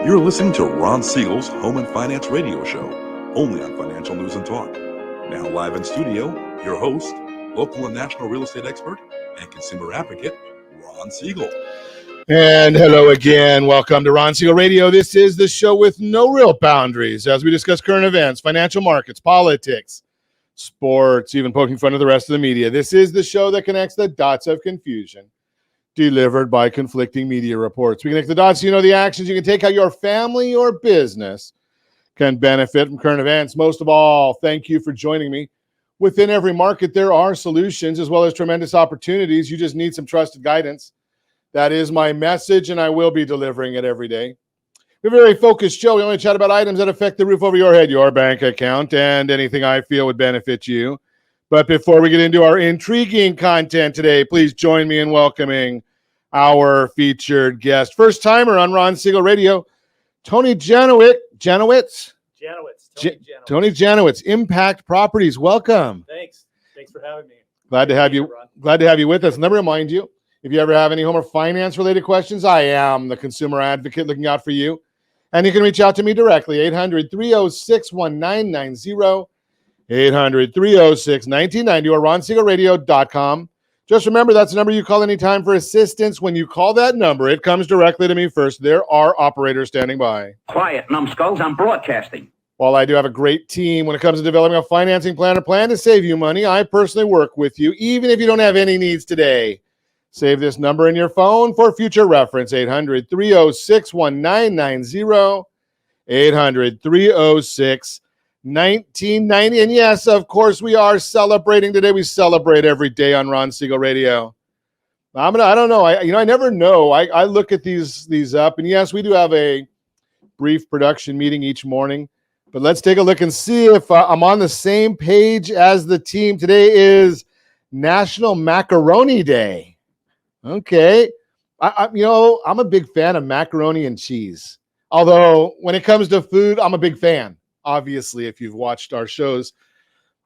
You're listening to Ron Siegel's Home and Finance Radio Show, only on Financial News and Talk. Now live in studio, your host, local and national real estate expert and consumer advocate, Ron Siegel. And hello again. Welcome to Ron Siegel Radio. This is the show with no real boundaries as we discuss current events, financial markets, politics, sports, even poking fun of the rest of the media. This is the show that connects the dots of confusion delivered by conflicting media reports. We connect the dots so you know the actions you can take, how your family or business can benefit from current events. Most of all, thank you for joining me. Within every market, there are solutions as well as tremendous opportunities. You just need some trusted guidance. That is my message, and I will be delivering it every day. We're a very focused show. We only chat about items that affect the roof over your head, your bank account, and anything I feel would benefit you. But before we get into our intriguing content today, please join me in welcoming our featured guest. First timer on Ron Siegel Radio, Tony Janowicz. Tony Janowicz, Impact Properties. Welcome. Thanks for having me. Glad to have you with us. And let me remind you, if you ever have any home or finance related questions, I am the consumer advocate looking out for you. And you can reach out to me directly, 800-306-1990, 800-306-1990, or ronsiegelradio.com. Just remember, that's the number you call anytime for assistance. When you call that number, it comes directly to me first. There are operators standing by. Quiet, numbskulls, I'm broadcasting. While I do have a great team when it comes to developing a financing plan or plan to save you money, I personally work with you, even if you don't have any needs today. Save this number in your phone for future reference, 800-306-1990, 800-306-1990. And yes, of course, we are celebrating today. We celebrate every day on Ron Siegel Radio. I don't know. I never know. I look at these up, and yes, we do have a brief production meeting each morning. But let's take a look and see if I'm on the same page as the team. Today is National Macaroni Day. Okay. I'm a big fan of macaroni and cheese. Although when it comes to food, I'm a big fan. Obviously, if you've watched our shows.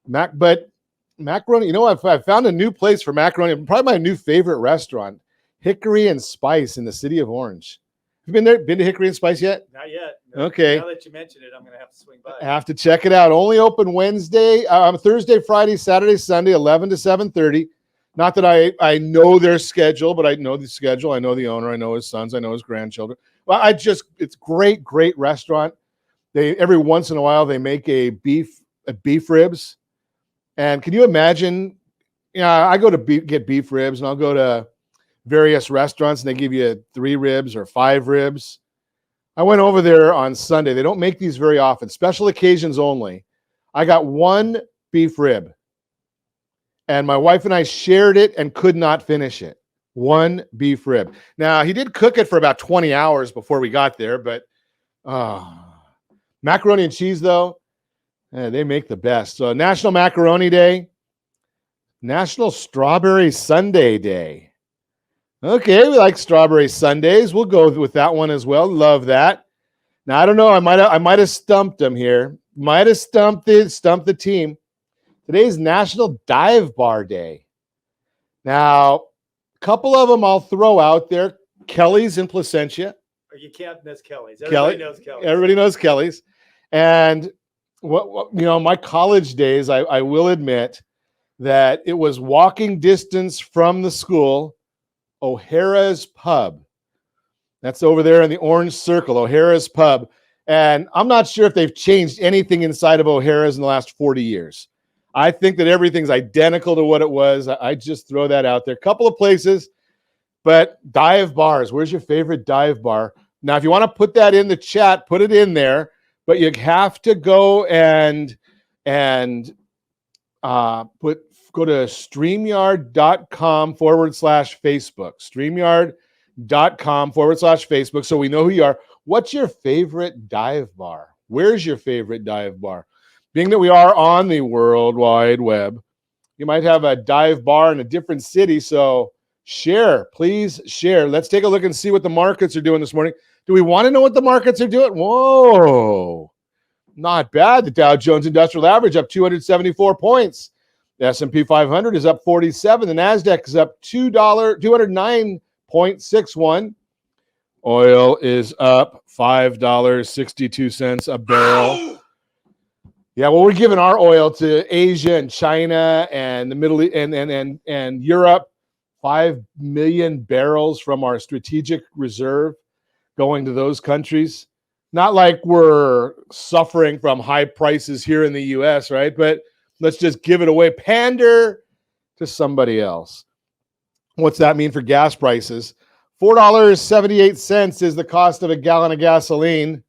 But macaroni, I found a new place for macaroni. Probably my new favorite restaurant, Hickory and Spice in the city of Orange. Have you been to Hickory and Spice yet? Not yet. No. Okay. Now that you mention it, I'm going to have to swing by. I have to check it out. Only open Thursday, Friday, Saturday, Sunday, 11 to 7:30. Not that I know their schedule, but I know the schedule. I know the owner. I know his sons. I know his grandchildren. Well, it's great restaurant. They every once in a while they make a beef ribs. And can you imagine? I go to get beef ribs, and I'll go to various restaurants, and they give you 3 ribs or 5 ribs. I went over there on Sunday. They don't make these very often. Special occasions only. I got 1 beef rib. And my wife and I shared it and could not finish it. 1 beef rib. Now, he did cook it for about 20 hours before we got there, but macaroni and cheese, though, they make the best. So National Macaroni Day, National Strawberry Sundae Day. Okay, we like strawberry sundaes. We'll go with that one as well. Love that. Now, I don't know. I might have stumped him here. Might have stumped the team. Today's National Dive Bar Day. Now, a couple of them I'll throw out there. Kelly's in Placentia. You can't miss Kelly's. Everybody knows Kelly's. And my college days, I will admit that it was walking distance from the school. O'Hara's Pub. That's over there in the orange circle, O'Hara's Pub. And I'm not sure if they've changed anything inside of O'Hara's in the last 40 years. I think that everything's identical to what it was. I just throw that out there. A couple of places, but dive bars. Where's your favorite dive bar? Now, if you want to put that in the chat, put it in there, but you have to go and go to StreamYard.com/Facebook. StreamYard.com/Facebook. So we know who you are. What's your favorite dive bar? Where's your favorite dive bar? Being that we are on the World Wide Web, you might have a dive bar in a different city. So please share. Let's take a look and see what the markets are doing this morning. Do we want to know what the markets are doing? Whoa, not bad. The Dow Jones Industrial Average up 274 points. The S&P 500 is up 47. The NASDAQ is up $209.61. Oil is up $5.62 a barrel. Yeah, well, we're giving our oil to Asia and China and the Middle East and Europe. 5 million barrels from our strategic reserve going to those countries. Not like we're suffering from high prices here in the U.S., right? But let's just give it away. Pander to somebody else. What's that mean for gas prices? $4.78 is the cost of a gallon of gasoline.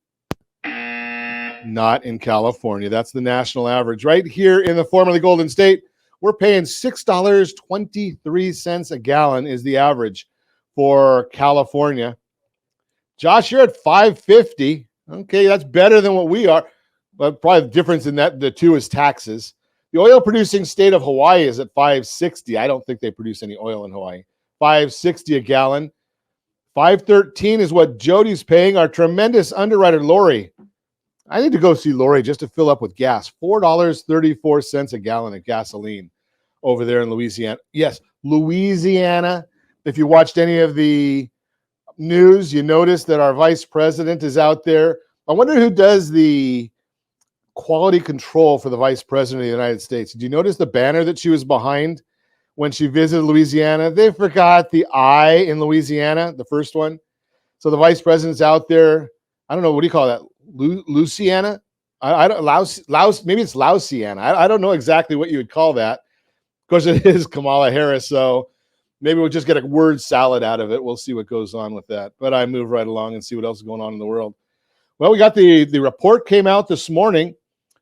Not in California. That's the national average. Right here in the formerly Golden State, we're paying $6.23 a gallon is the average for California. Josh, you're at $5.50. Okay, that's better than what we are. But probably the difference in that the two is taxes. The oil producing state of Hawaii is at $5.60. I don't think they produce any oil in Hawaii. $5.60 a gallon. $5.13 is what Jody's paying. Our tremendous underwriter, Lori. I need to go see Lori just to fill up with gas. $4.34 a gallon of gasoline over there in Louisiana. Yes, Louisiana. If you watched any of the news, you noticed that our vice president is out there. I wonder who does the quality control for the vice president of the United States. Did you notice the banner that she was behind when she visited Louisiana? They forgot the I in Louisiana, the first one. So the vice president's out there. I don't know, what do you call that? Louisiana? I don't, Laos, maybe it's Laosiana. I don't know exactly what you would call that. Of course, it is Kamala Harris, so maybe we'll just get a word salad out of it. We'll see what goes on with that. But I move right along and see what else is going on in the world. Well, we got the report came out this morning.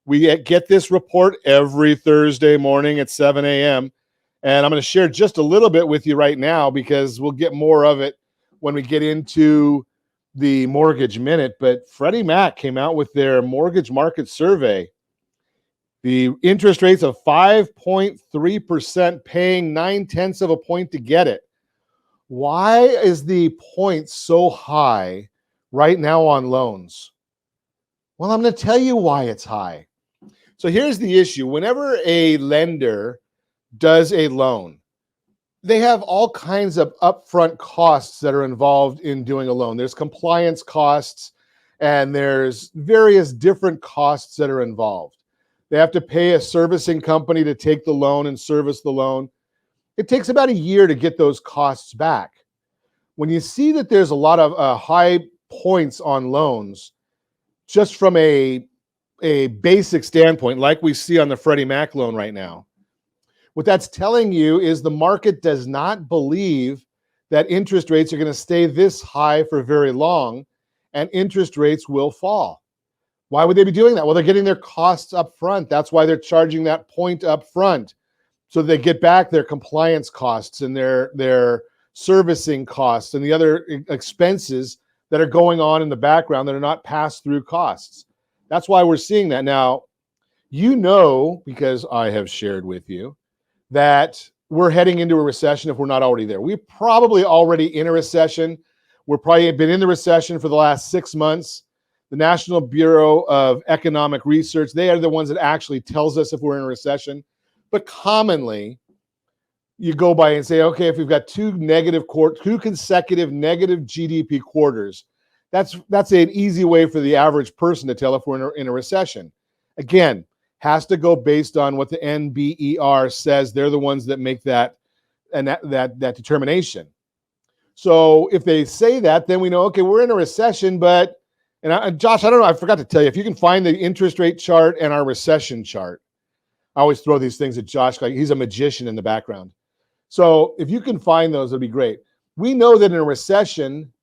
We get this report every Thursday morning at 7 a.m. And I'm going to share just a little bit with you right now because we'll get more of it when we get into the mortgage minute. But Freddie Mac came out with their mortgage market survey. The interest rates of 5.3%, paying 0.9 of a point to get it. Why is the point so high right now on loans? Well, I'm going to tell you why it's high. So here's the issue. Whenever a lender does a loan, they have all kinds of upfront costs that are involved in doing a loan. There's compliance costs, and there's various different costs that are involved. They have to pay a servicing company to take the loan and service the loan. It takes about a year to get those costs back. When you see that there's a lot of high points on loans, just from a basic standpoint, like we see on the Freddie Mac loan right now, what that's telling you is the market does not believe that interest rates are going to stay this high for very long, and interest rates will fall. Why would they be doing that? Well, they're getting their costs up front. That's why they're charging that point up front, so they get back their compliance costs and their servicing costs and the other expenses that are going on in the background that are not pass-through costs. That's why we're seeing that. Now, you know, because I have shared with you, that we're heading into a recession if we're not already there. We're probably already in a recession. We're probably been in the recession for the last 6 months. The National Bureau of Economic Research, they are the ones that actually tells us if we're in a recession. But commonly, you go by and say, okay, if we've got two consecutive negative GDP quarters, that's an easy way for the average person to tell if we're in a recession. Again, has to go based on what the NBER says. They're the ones that make that determination. So if they say that, then we know, okay, we're in a recession. But Josh, I don't know, I forgot to tell you, if you can find the interest rate chart and our recession chart. I always throw these things at Josh, like he's a magician in the background. So if you can find those, it'll be great. We know that in a recession,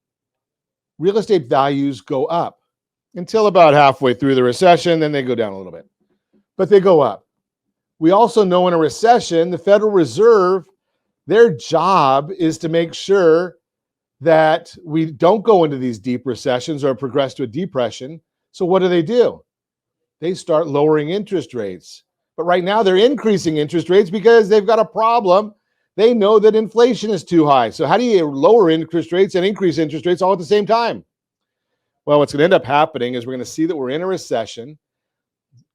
real estate values go up until about halfway through the recession, then they go down a little bit. But they go up. We also know in a recession, the Federal Reserve, their job is to make sure that we don't go into these deep recessions or progress to a depression. So what do? They start lowering interest rates. But right now they're increasing interest rates because they've got a problem. They know that inflation is too high. So how do you lower interest rates and increase interest rates all at the same time? Well, what's going to end up happening is we're going to see that we're in a recession.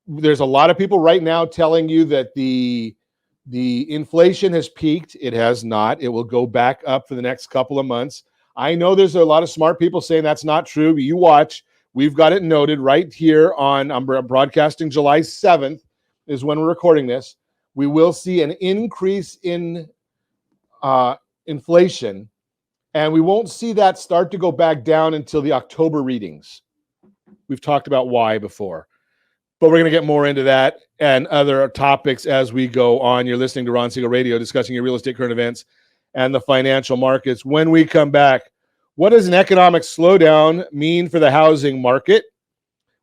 There's a lot of people right now telling you that the inflation has peaked. It has not. It will go back up for the next couple of months. I know there's a lot of smart people saying that's not true, but you watch. We've got it noted right here I'm broadcasting July 7th is when we're recording this. We will see an increase in inflation, and we won't see that start to go back down until the October readings. We've talked about why before, but we're going to get more into that and other topics as we go on. You're listening to Ron Siegel Radio, discussing your real estate current events and the financial markets. When we come back, what does an economic slowdown mean for the housing market?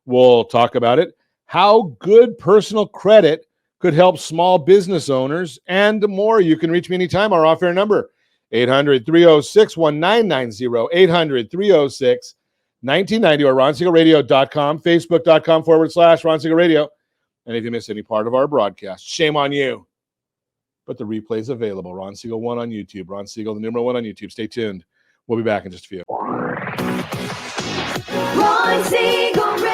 We'll talk about it. How good personal credit could help small business owners and more. You can reach me anytime. Our off-air number, 800-306-1990, 800-306-1990, or ronsiegelradio.com, facebook.com/Ron Siegel Radio. And if you miss any part of our broadcast, shame on you. But the replay is available. Ron Siegel 1 on YouTube. Ron Siegel, the number 1 on YouTube. Stay tuned. We'll be back in just a few. Ron Siegel Radio,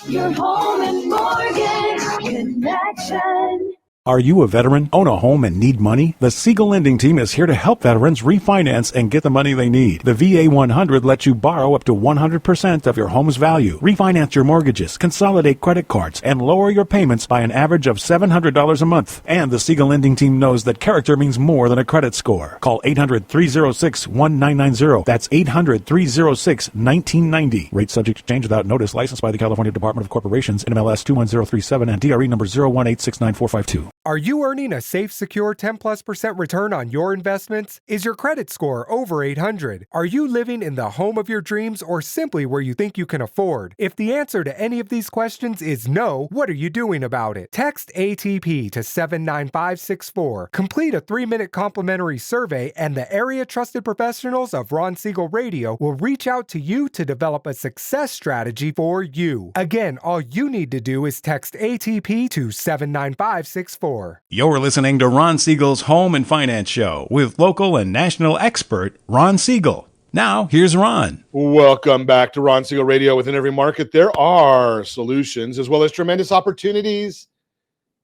your home and mortgage connection. Are you a veteran, own a home, and need money? The Siegel Lending Team is here to help veterans refinance and get the money they need. The VA 100 lets you borrow up to 100% of your home's value, refinance your mortgages, consolidate credit cards, and lower your payments by an average of $700 a month. And the Siegel Lending Team knows that character means more than a credit score. Call 800-306-1990. That's 800-306-1990. Rate subject to change without notice. Licensed by the California Department of Corporations, NMLS 21037, and DRE number 018694452. Are you earning a safe, secure 10+% return on your investments? Is your credit score over 800? Are you living in the home of your dreams or simply where you think you can afford? If the answer to any of these questions is no, what are you doing about it? Text ATP to 79564. Complete a 3-minute complimentary survey, and the area trusted professionals of Ron Siegel Radio will reach out to you to develop a success strategy for you. Again, all you need to do is text ATP to 79564. You're listening to Ron Siegel's Home and Finance Show with local and national expert Ron Siegel. Now, here's Ron. Welcome back to Ron Siegel Radio. Within every market, there are solutions as well as tremendous opportunities.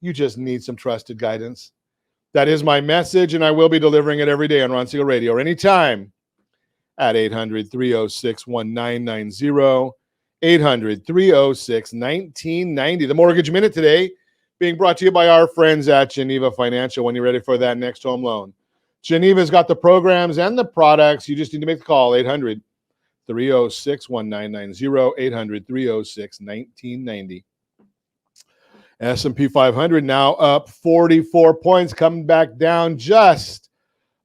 You just need some trusted guidance. That is my message, and I will be delivering it every day on Ron Siegel Radio or anytime at 800-306-1990, 800-306-1990. The Mortgage Minute today being brought to you by our friends at Geneva Financial. When you're ready for that next home loan, Geneva's got the programs and the products. You just need to make the call, 800-306-1990, 800-306-1990. S&P 500 now up 44 points, coming back down just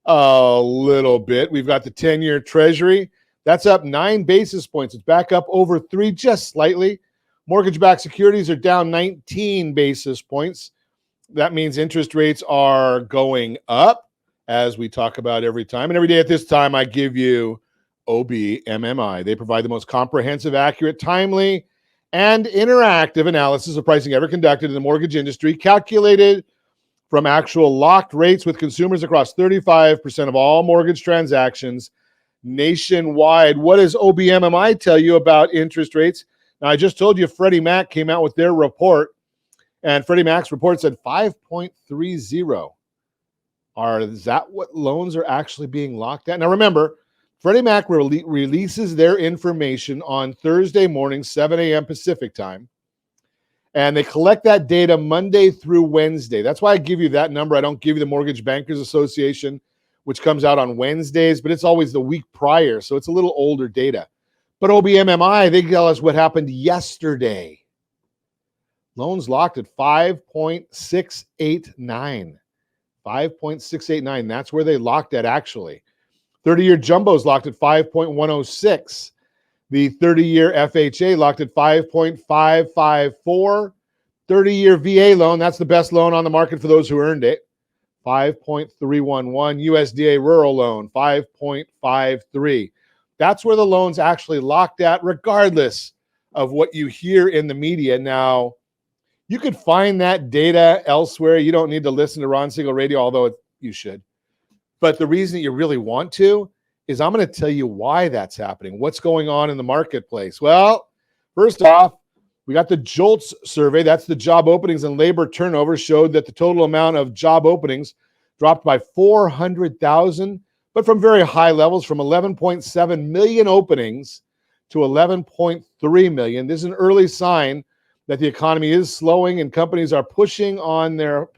a little bit. We've got the 10-year Treasury. That's up 9 basis points. It's back up over 3 just slightly. Mortgage-backed securities are down 19 basis points. That means interest rates are going up, as we talk about every time. And every day at this time, I give you OBMMI. They provide the most comprehensive, accurate, timely, and interactive analysis of pricing ever conducted in the mortgage industry, calculated from actual locked rates with consumers across 35% of all mortgage transactions nationwide. What does OBMMI tell you about interest rates? Now, I just told you Freddie Mac came out with their report, and Freddie Mac's report said 5.30. Is that what loans are actually being locked at? Now, remember, Freddie Mac releases their information on Thursday morning, 7 a.m. Pacific time, and they collect that data Monday through Wednesday. That's why I give you that number. I don't give you the Mortgage Bankers Association, which comes out on Wednesdays, but it's always the week prior, so it's a little older data. But OBMMI, they tell us what happened yesterday. Loans locked at 5.689. 5.689. That's where they locked at, actually. 30-year jumbos locked at 5.106. The 30-year FHA locked at 5.554. 30-year VA loan, that's the best loan on the market for those who earned it, 5.311. USDA rural loan, 5.53. That's where the loan's actually locked at, regardless of what you hear in the media. Now, you could find that data elsewhere. You don't need to listen to Ron Siegel Radio, although you should. But the reason that you really want to is I'm going to tell you why that's happening, what's going on in the marketplace. Well, first off, we got the JOLTS survey. That's the job openings and labor turnover, showed that the total amount of job openings dropped by 400,000, but from very high levels, from 11.7 million openings to 11.3 million. This is an early sign that the economy is slowing and companies are pausing on their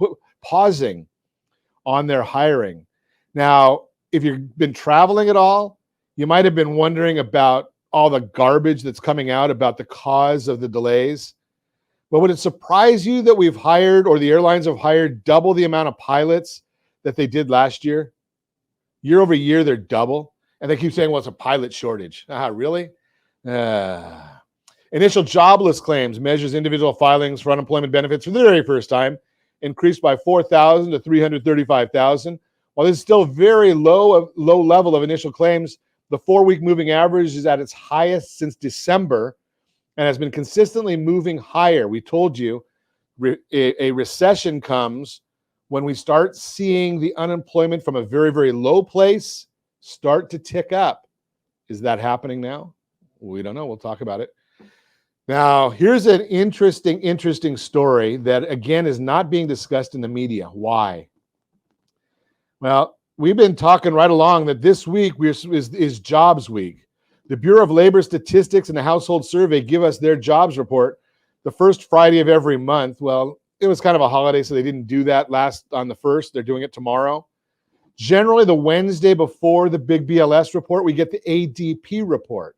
hiring. Now, if you've been traveling at all, you might have been wondering about all the garbage that's coming out about the cause of the delays. But would it surprise you that we've hired, or the airlines have hired, double the amount of pilots that they did last year? Year over year, they're double. And they keep saying, well, it's a pilot shortage. Really? Initial jobless claims measures individual filings for unemployment benefits for the very first time, increased by 4,000 to 335,000. While this is still very low level of initial claims, the 4-week moving average is at its highest since December and has been consistently moving higher. We told you a recession comes when we start seeing the unemployment from a very, very low place start to tick up. Is that happening now? We don't know. We'll talk about it. Now, here's an interesting story that, again, is not being discussed in the media. Why? Well, we've been talking right along that this week is Jobs Week. The Bureau of Labor Statistics and the Household Survey give us their jobs report the first Friday of every month. Well, it was kind of a holiday, so they didn't do that on the 1st. They're doing it tomorrow. Generally, the Wednesday before the big BLS report, we get the ADP report.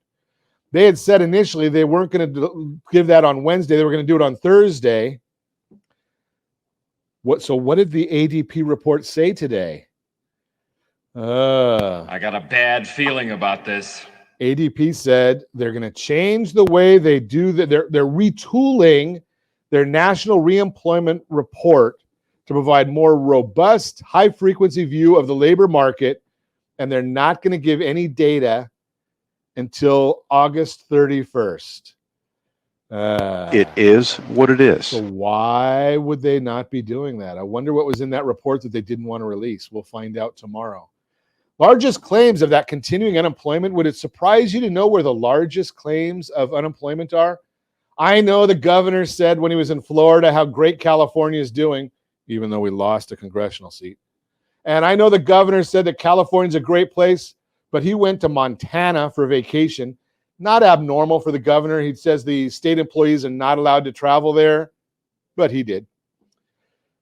They had said initially they weren't going to give that on Wednesday. They were going to do it on Thursday. So what did the ADP report say today? I got a bad feeling about this. ADP said they're going to change the way they do that. They're retooling their national reemployment report to provide more robust, high-frequency view of the labor market, and they're not going to give any data until August 31st. It is what it is. So why would they not be doing that? I wonder what was in that report that they didn't want to release. We'll find out tomorrow. Largest claims of that continuing unemployment. Would it surprise you to know where the largest claims of unemployment are? I know the governor said when he was in Florida how great California is doing, even though we lost a congressional seat. And I know the governor said that California's a great place, but he went to Montana for vacation. Not abnormal for the governor. He says the state employees are not allowed to travel there, but he did.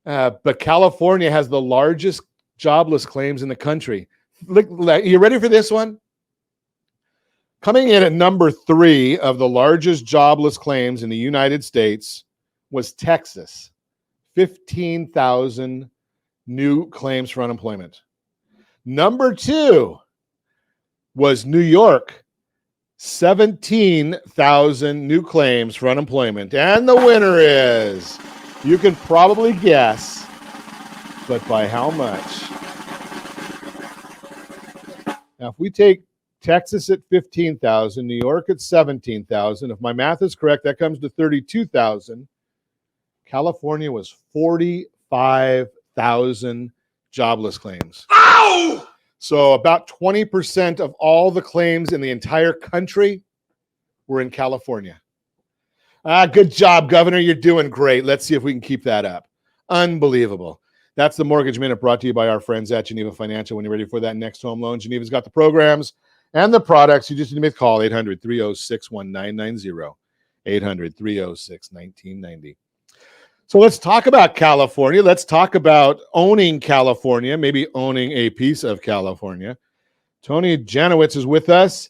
But California has the largest jobless claims in the country. Look, you ready for this one? Coming in at number 3 of the largest jobless claims in the United States was Texas. 15,000 new claims for unemployment. Number 2 was New York. 17,000 new claims for unemployment. And the winner is, you can probably guess, but by how much? Now, if we take Texas at 15,000, New York at 17,000, if my math is correct, that comes to 32,000. California was 45,000 jobless claims. Ow! So about 20% of all the claims in the entire country were in California. Good job, Governor. You're doing great. Let's see if we can keep that up. Unbelievable. That's the Mortgage Minute, brought to you by our friends at Geneva Financial. When you're ready for that next home loan, Geneva's got the programs and the products. You just need to make a call, 800-306-1990, 800-306-1990. So let's talk about California. Let's talk about owning California, maybe owning a piece of California. Tony Janowicz is with us.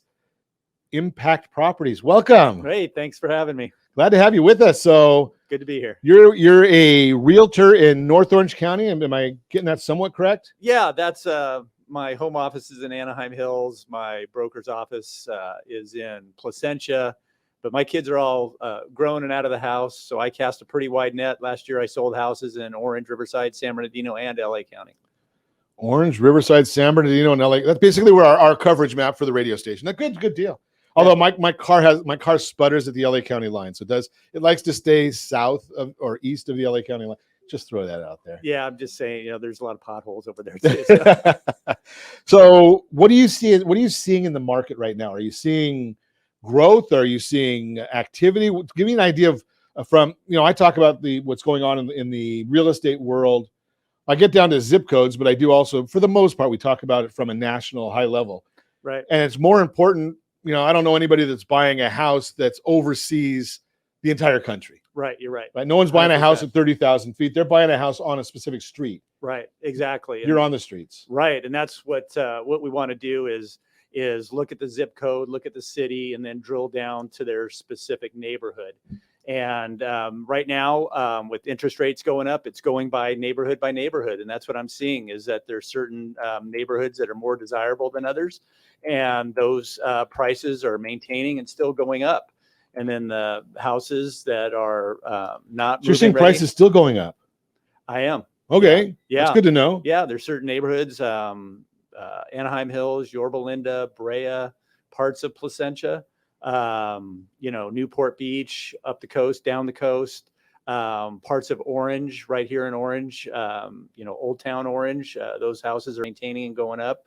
Impact Properties. Welcome. Great. Thanks for having me. Glad to have you with us. So Good to be here. you're a realtor in North Orange County. Am I getting that somewhat correct? Yeah, that's my home office is in Anaheim Hills. My broker's office is in Placentia. But my kids are all grown and out of the house, so I cast a pretty wide net. Last year, I sold houses in Orange, Riverside, San Bernardino, and LA County. Orange, Riverside, San Bernardino, and LA. That's basically where our coverage map for the radio station. A good deal. Although my car sputters at the LA County line, so it likes to stay south of or east of the LA County line. Just throw that out there. Yeah, I'm just saying, there's a lot of potholes over there too. So. So what do you see? What are you seeing in the market right now? Are you seeing growth? Are you seeing activity? Give me an idea of from, I talk about what's going on in the real estate world I get down to zip codes, but I do also, for the most part, we talk about it from a national high level. Right. And it's more important, I don't know anybody that's buying a house that's oversees the entire country. Right. You're right. Right. No one's buying 100%. a house at 30,000 feet. They're buying a house on a specific street. Right. Exactly. You're on the streets. Right. And that's what we want to do is look at the zip code, look at the city, and then drill down to their specific neighborhood. And right now, with interest rates going up, it's going by neighborhood. And that's what I'm seeing is that there's certain neighborhoods that are more desirable than others. And those prices are maintaining and still going up. And then the houses that are not. So you're seeing prices still going up? I am. Okay. Yeah. That's good to know. Yeah. There's certain neighborhoods, Anaheim Hills, Yorba Linda, Brea, parts of Placentia, Newport Beach, up the coast, down the coast, parts of Orange, right here in Orange, Old Town Orange. Those houses are maintaining and going up.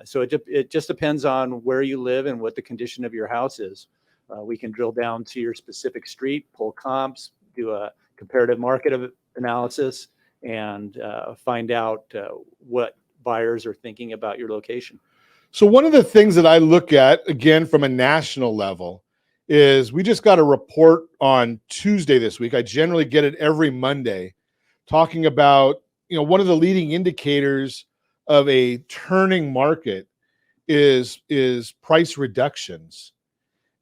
So it just depends on where you live and what the condition of your house is. We can drill down to your specific street, pull comps, do a comparative market analysis, and find out what buyers are thinking about your location. So one of the things that I look at, again, from a national level, is we just got a report on Tuesday this week. I generally get it every Monday, talking about, one of the leading indicators of a turning market is price reductions.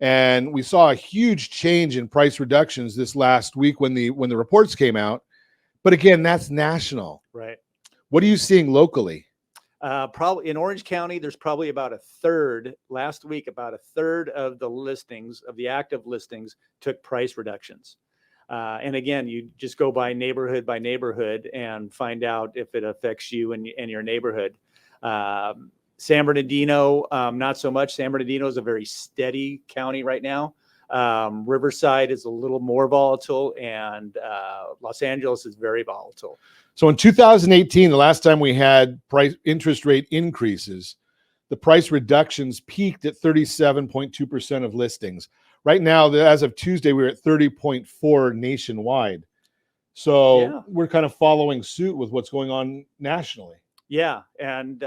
And we saw a huge change in price reductions this last week when the reports came out. But again, that's national. Right. What are you seeing locally? Probably in Orange County, there's probably about a third of the listings, of the active listings, took price reductions. And again, you just go by neighborhood and find out if it affects you and your neighborhood. San Bernardino, not so much. San Bernardino is a very steady county right now. Riverside is a little more volatile, and Los Angeles is very volatile. So in 2018, the last time we had interest rate increases, the price reductions peaked at 37.2% of listings. Right now, as of Tuesday, we're at 30.4 nationwide. So we're kind of following suit with what's going on nationally. Yeah, and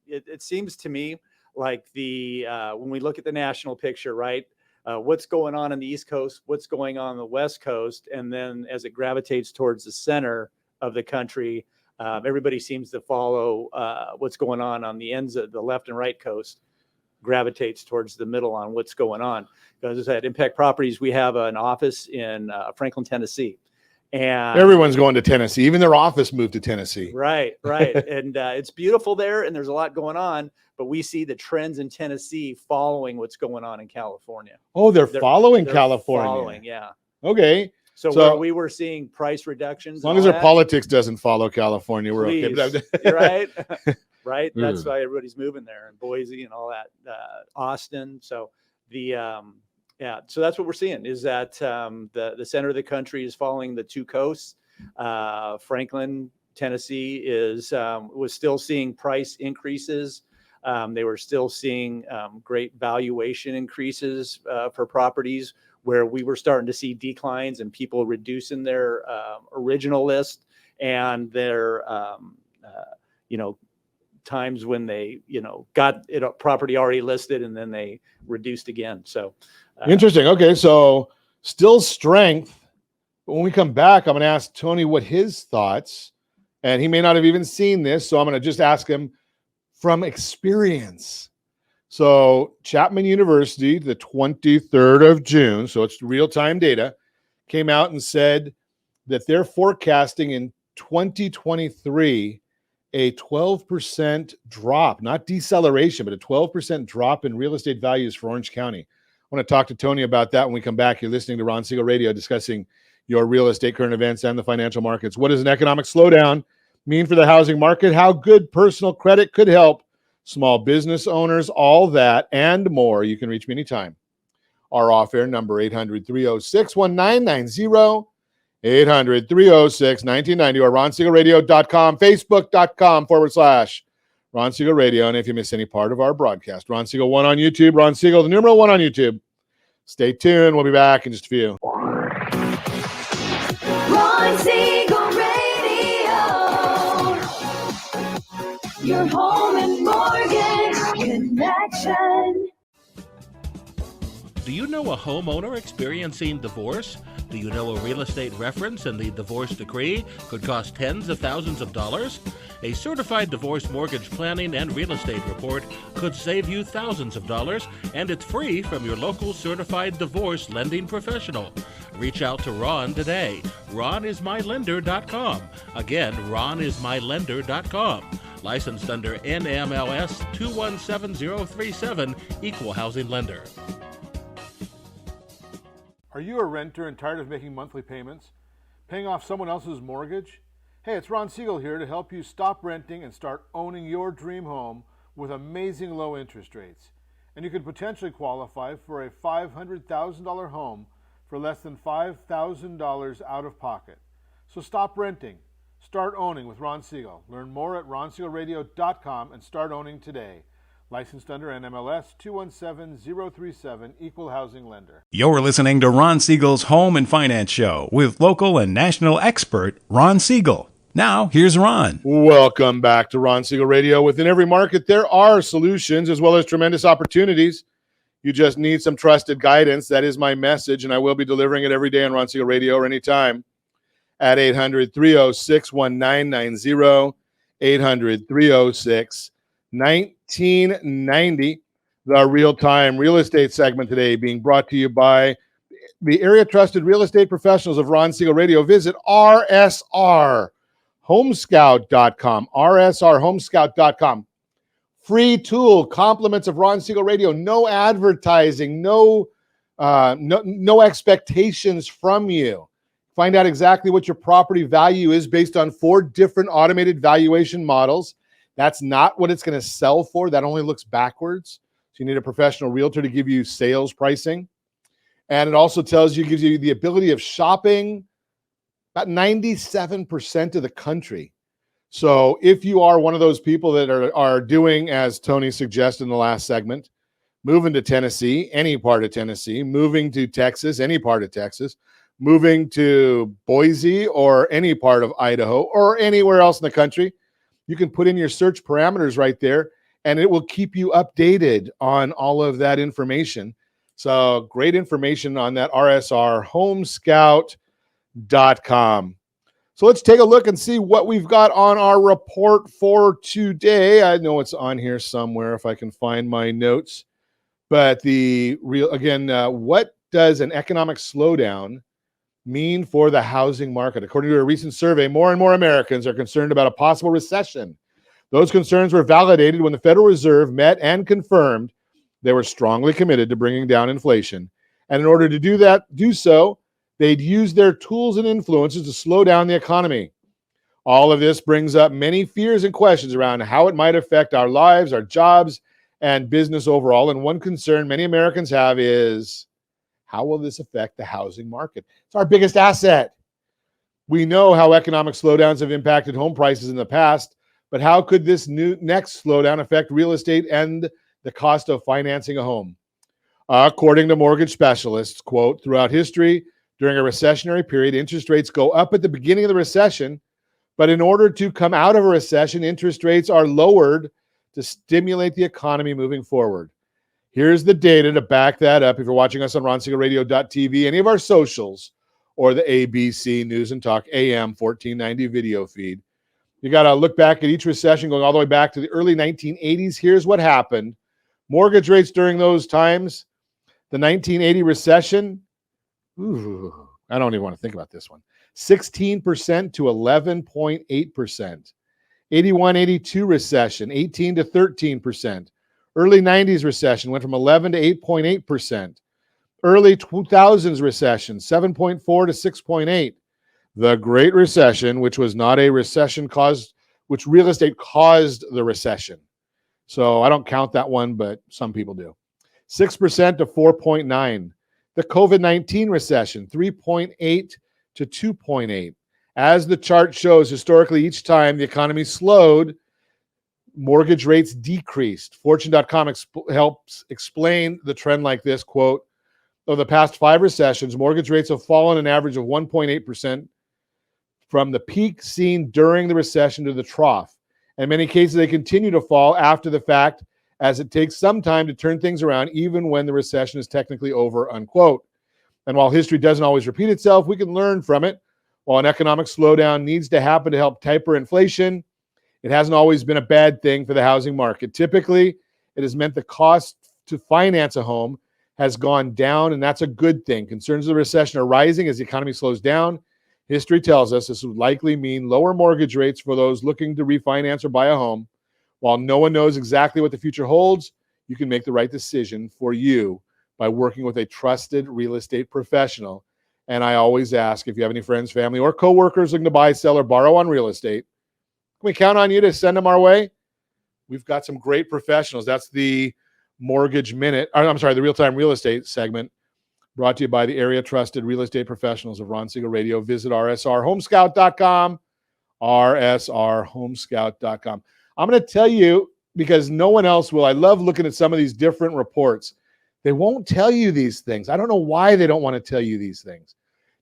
it seems to me like when we look at the national picture, right? What's going on the East Coast, what's going on the West Coast, and then as it gravitates towards the center of the country, everybody seems to follow what's going on the ends of the left and right coast, gravitates towards the middle on what's going on. Because at Impact Properties, we have an office in Franklin, Tennessee. And everyone's going to Tennessee. Even their office moved to Tennessee. Right. And it's beautiful there, and there's a lot going on. But we see the trends in Tennessee following what's going on in California. Oh, they're following California. Following, yeah. Okay. So where we were seeing price reductions. As long as their politics doesn't follow California, we're Please. okay. Right. Right. That's why everybody's moving there, and Boise and all that, Austin. So so that's what we're seeing is that the center of the country is following the two coasts. Franklin, Tennessee was still seeing price increases. They were still seeing great valuation increases for properties, where we were starting to see declines and people reducing their original list and their times when they got it a property already listed and then they reduced again. So interesting. Okay, so still strength. But when we come back, I'm going to ask Tony what his thoughts, and he may not have even seen this, so I'm going to just ask him from experience. So Chapman University, the 23rd of June, so it's real-time data, came out and said that they're forecasting in 2023 a 12% drop, not deceleration, but a 12% drop in real estate values for Orange County. I want to talk to Tony about that when we come back. You're listening to Ron Siegel Radio, discussing your real estate current events and the financial markets. What does an economic slowdown mean for the housing market? How good personal credit could help small business owners, all that and more. You can reach me anytime. Our off-air number, 800-306-1990, 800-306-1990, or RonSiegelRadio.com, Facebook.com/Ron Siegel Radio. And if you miss any part of our broadcast, Ron Siegel 1 on YouTube, Ron Siegel, the numeral 1 on YouTube. Stay tuned. We'll be back in just a few. Ron Siegel Radio. Your home and mortgage connection. Do you know a homeowner experiencing divorce? Do you know a real estate reference and the divorce decree could cost tens of thousands of dollars? A certified divorce mortgage planning and real estate report could save you thousands of dollars, and it's free from your local certified divorce lending professional. Reach out to Ron today. RonIsMyLender.com. Again, RonIsMyLender.com. Licensed under NMLS 217037, Equal Housing Lender. Are you a renter and tired of making monthly payments? Paying off someone else's mortgage? Hey, it's Ron Siegel here to help you stop renting and start owning your dream home with amazing low interest rates. And you could potentially qualify for a $500,000 home for less than $5,000 out of pocket. So stop renting. Start owning with Ron Siegel. Learn more at ronsiegelradio.com and start owning today. Licensed under NMLS 217037, Equal Housing Lender. You're listening to Ron Siegel's Home and Finance Show with local and national expert Ron Siegel. Now, here's Ron. Welcome back to Ron Siegel Radio. Within every market, there are solutions as well as tremendous opportunities. You just need some trusted guidance. That is my message, and I will be delivering it every day on Ron Siegel Radio or anytime at 800-306-1990, 800-306-1990. The real-time real estate segment today being brought to you by the area-trusted real estate professionals of Ron Siegel Radio. Visit rsrhomescout.com, rsrhomescout.com. Free tool, compliments of Ron Siegel Radio. No advertising, no expectations from you. Find out exactly what your property value is based on 4 different automated valuation models. That's not what it's going to sell for. That only looks backwards. So you need a professional realtor to give you sales pricing. And it also gives you the ability of shopping about 97% of the country. So if you are one of those people that are doing, as Tony suggested in the last segment, moving to Tennessee, any part of Tennessee, moving to Texas, any part of Texas, moving to Boise or any part of Idaho or anywhere else in the country, you can put in your search parameters right there, and it will keep you updated on all of that information. So great information on that, rsrhomescout.com. So let's take a look and see what we've got on our report for today. I know it's on here somewhere if I can find my notes. But what does an economic slowdown mean for the housing market? According to a recent survey, more and more Americans are concerned about a possible recession. Those concerns were validated when the Federal Reserve met and confirmed they were strongly committed to bringing down inflation. And in order to do so, they'd use their tools and influences to slow down the economy. All of this brings up many fears and questions around how it might affect our lives, our jobs, and business overall. And one concern many Americans have is, how will this affect the housing market? It's our biggest asset. We know how economic slowdowns have impacted home prices in the past, but how could this next slowdown affect real estate and the cost of financing a home? According to mortgage specialists, quote, throughout history, during a recessionary period, interest rates go up at the beginning of the recession, but in order to come out of a recession, interest rates are lowered to stimulate the economy moving forward. Here's the data to back that up. If you're watching us on ronsiegelradio.tv, any of our socials, or the ABC News and Talk AM 1490 video feed, you got to look back at each recession going all the way back to the early 1980s. Here's what happened. Mortgage rates during those times, the 1980 recession, I don't even want to think about this one. 16% to 11.8%. 81-82 recession, 18 to 13%. Early 90s recession went from 11 to 8.8%. Early 2000s recession, 7.4 to 6.8. The Great Recession, which was not a recession which real estate caused the recession. So I don't count that one, but some people do. 6% to 4.9. The COVID-19 recession, 3.8 to 2.8. As the chart shows, historically, each time the economy slowed, mortgage rates decreased. Fortune.com helps explain the trend like this, quote, over the past 5 recessions, mortgage rates have fallen an average of 1.8% from the peak seen during the recession to the trough. In many cases, they continue to fall after the fact, as it takes some time to turn things around, even when the recession is technically over, unquote. And while history doesn't always repeat itself, we can learn from it. While an economic slowdown needs to happen to help temper inflation, it hasn't always been a bad thing for the housing market. Typically, it has meant the cost to finance a home has gone down, and that's a good thing. Concerns of the recession are rising as the economy slows down. History tells us this would likely mean lower mortgage rates for those looking to refinance or buy a home. While no one knows exactly what the future holds, you can make the right decision for you by working with a trusted real estate professional. And I always ask, if you have any friends, family, or coworkers looking to buy, sell, or borrow on real estate, can we count on you to send them our way? We've got some great professionals. That's the Mortgage Minute. The Real-Time Real Estate segment, brought to you by the area trusted real estate professionals of Ron Siegel Radio. Visit rsrhomescout.com, rsrhomescout.com. I'm going to tell you, because no one else will, I love looking at some of these different reports. They won't tell you these things. I don't know why they don't want to tell you these things.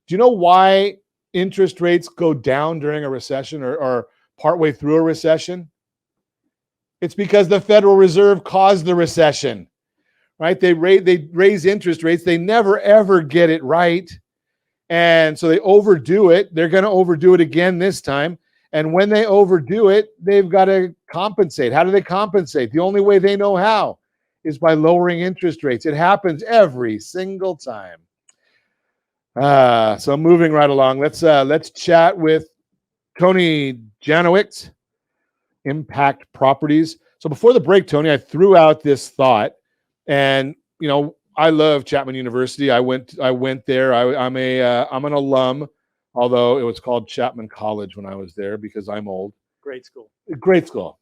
Do you know why interest rates go down during a recession or partway through a recession? It's because the Federal Reserve caused the recession, right? They raise interest rates. They never, ever get it right. And so they overdo it. They're going to overdo it again this time. And when they overdo it, they've got to compensate. How do they compensate? The only way they know how is by lowering interest rates. It happens every single time. So moving right along, let's chat with Tony Janowicz, Impact Properties. So before the break, Tony, I threw out this thought, and I love Chapman University. I went there. I'm an alum, although it was called Chapman College when I was there because I'm old. Great school. Great school.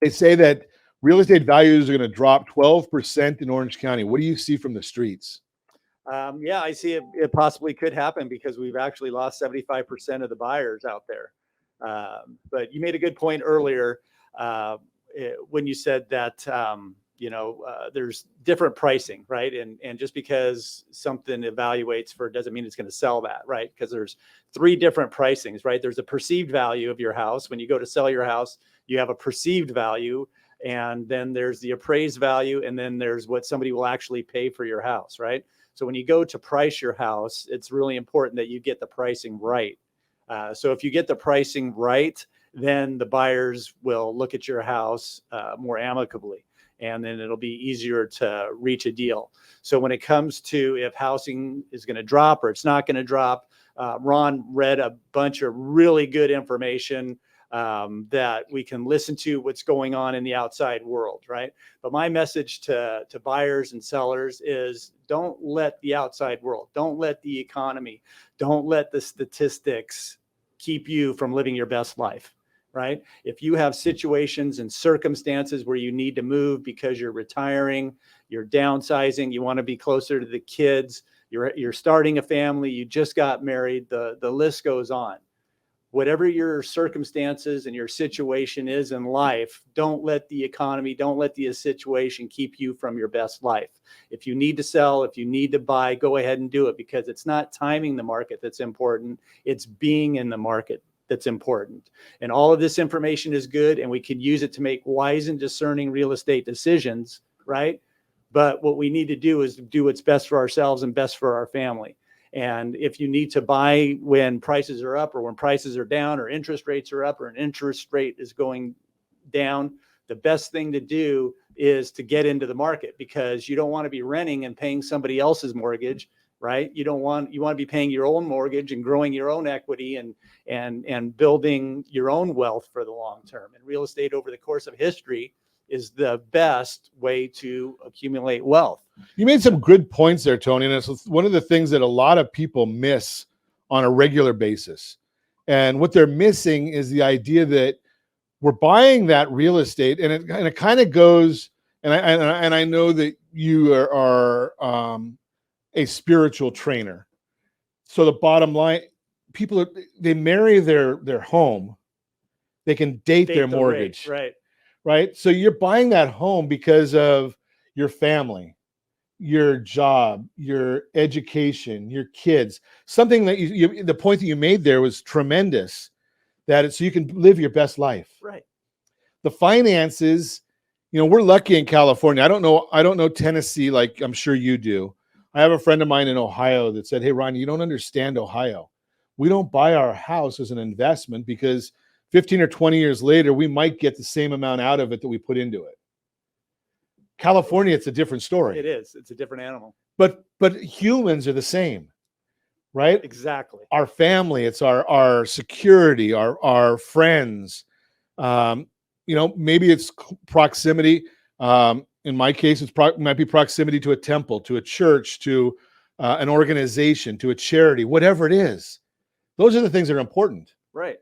They say that real estate values are going to drop 12% in Orange County. What do you see from the streets? I see it possibly could happen because we've actually lost 75% of the buyers out there. But you made a good point earlier when you said that, there's different pricing, right? And just because something evaluates for doesn't mean it's going to sell that, right? Because there's 3 different pricings, right? There's a perceived value of your house. When you go to sell your house, you have a perceived value. And then there's the appraised value. And then there's what somebody will actually pay for your house, right? So when you go to price your house, it's really important that you get the pricing right. So if you get the pricing right, then the buyers will look at your house more amicably, and then it'll be easier to reach a deal. So when it comes to if housing is going to drop or it's not going to drop, Ron read a bunch of really good information that we can listen to what's going on in the outside world, right? But my message to buyers and sellers is don't let the outside world, don't let the economy, don't let the statistics keep you from living your best life, right? If you have situations and circumstances where you need to move because you're retiring, you're downsizing, you want to be closer to the kids, you're starting a family, you just got married, the list goes on. Whatever your circumstances and your situation is in life, don't let the economy, don't let the situation keep you from your best life. If you need to sell, if you need to buy, go ahead and do it, because it's not timing the market that's important. It's being in the market that's important. And all of this information is good, and we can use it to make wise and discerning real estate decisions, right? But what we need to do is do what's best for ourselves and best for our family. And if you need to buy when prices are up or when prices are down or interest rates are up or an interest rate is going down, the best thing to do is to get into the market, because you don't want to be renting and paying somebody else's mortgage, right? You want to be paying your own mortgage and growing your own equity and building your own wealth for the long term. And real estate over the course of history is the best way to accumulate wealth. You made some good points there, Tony, and it's one of the things that a lot of people miss on a regular basis. And what they're missing is the idea that we're buying that real estate, and it kind of goes. And I know that you are a spiritual trainer. So the bottom line, they marry their home, they can date their mortgage, rate, right? So you're buying that home because of your family, your job, your education, your kids. Something that the point that you made there was tremendous. So you can live your best life. Right. The finances, we're lucky in California. I don't know Tennessee like I'm sure you do. I have a friend of mine in Ohio that said, "Hey, Ron, you don't understand Ohio. We don't buy our house as an investment because 15 or 20 years later, we might get the same amount out of it that we put into it." California, it's a different story. It is. It's a different animal. But humans are the same, right? Exactly. Our family, it's our security, our friends. Maybe it's proximity. In my case, might be proximity to a temple, to a church, to an organization, to a charity, whatever it is. Those are the things that are important. Right.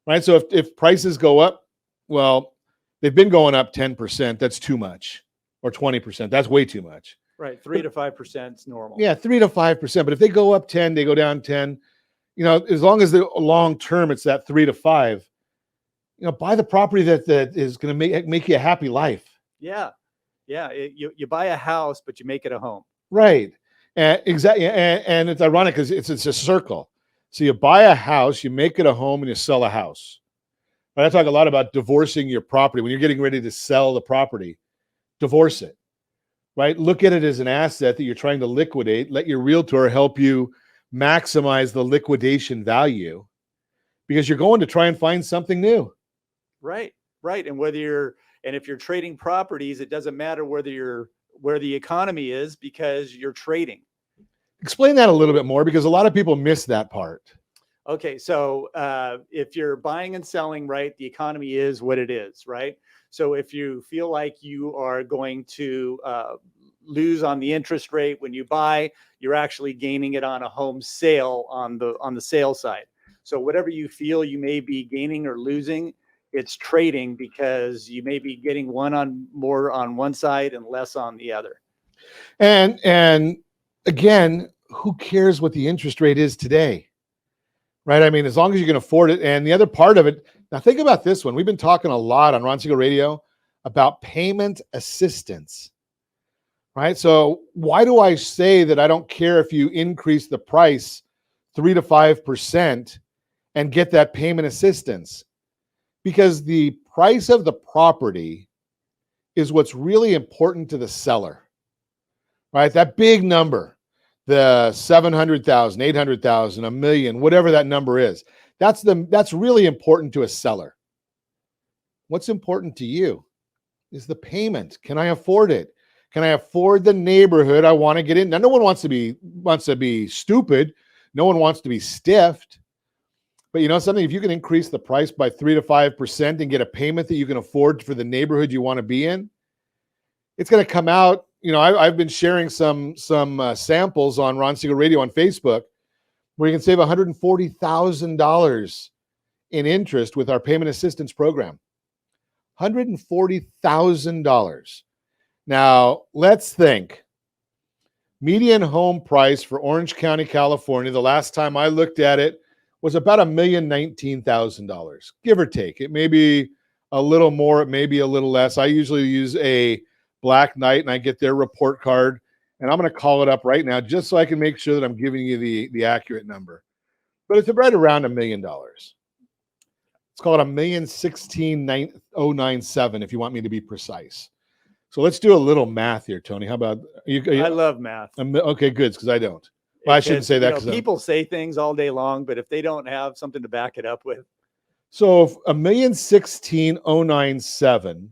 Right. So if prices go up, well, they've been going up 10%. That's too much. Or 20%. That's way too much. Right. 3 to 5% is normal. Yeah, 3 to 5%. But if they go up 10, they go down 10. As long as the long term, it's that 3 to 5. Buy the property that is going to make you a happy life. Yeah. Yeah. You buy a house, but you make it a home. Right. Exactly. And it's ironic because it's a circle. So you buy a house, you make it a home, and you sell a house. But I talk a lot about divorcing your property. When you're getting ready to sell the property, divorce it, right? Look at it as an asset that you're trying to liquidate. Let your realtor help you maximize the liquidation value because you're going to try and find something new. Right. Right. And if you're trading properties, it doesn't matter where the economy is because you're trading. Explain that a little bit more because a lot of people miss that part. Okay. So if you're buying and selling, right, the economy is what it is, right? So if you feel like you are going to lose on the interest rate when you buy, you're actually gaining it on a home sale on the sale side. So whatever you feel you may be gaining or losing, it's trading because you may be getting more on one side and less on the other. And again, who cares what the interest rate is today? Right? I mean, as long as you can afford it. And the other part of it, now think about this one. We've been talking a lot on Ron Siegel Radio about payment assistance, right? So why do I say that I don't care if you increase the price 3 to 5% and get that payment assistance? Because the price of the property is what's really important to the seller, right? That big number, the 700,000, 800,000, $1 million, whatever that number is. That's really important to a seller. What's important to you is the payment. Can I afford it? Can I afford the neighborhood I want to get in? Now, no one wants to be stupid. No one wants to be stiffed. But something, if you can increase the price by 3 to 5% and get a payment that you can afford for the neighborhood you want to be in, it's going to come out. I've been sharing some samples on Ron Siegel Radio on Facebook where you can save $140,000 in interest with our payment assistance program. $140,000. Now, let's think. Median home price for Orange County, California, the last time I looked at it, was about $1,019,000, give or take. It may be a little more, it may be a little less. I usually use a Black Knight and I get their report card, and I'm going to call it up right now just so I can make sure that I'm giving you the accurate number. But it's right around $1 million. Let's call it $1,016,097 if you want me to be precise. So let's do a little math here, Tony. How about you? I love math. Okay, good, because I don't. Well, I shouldn't say that. People say things all day long, but if they don't have something to back it up with. So $1,016,097,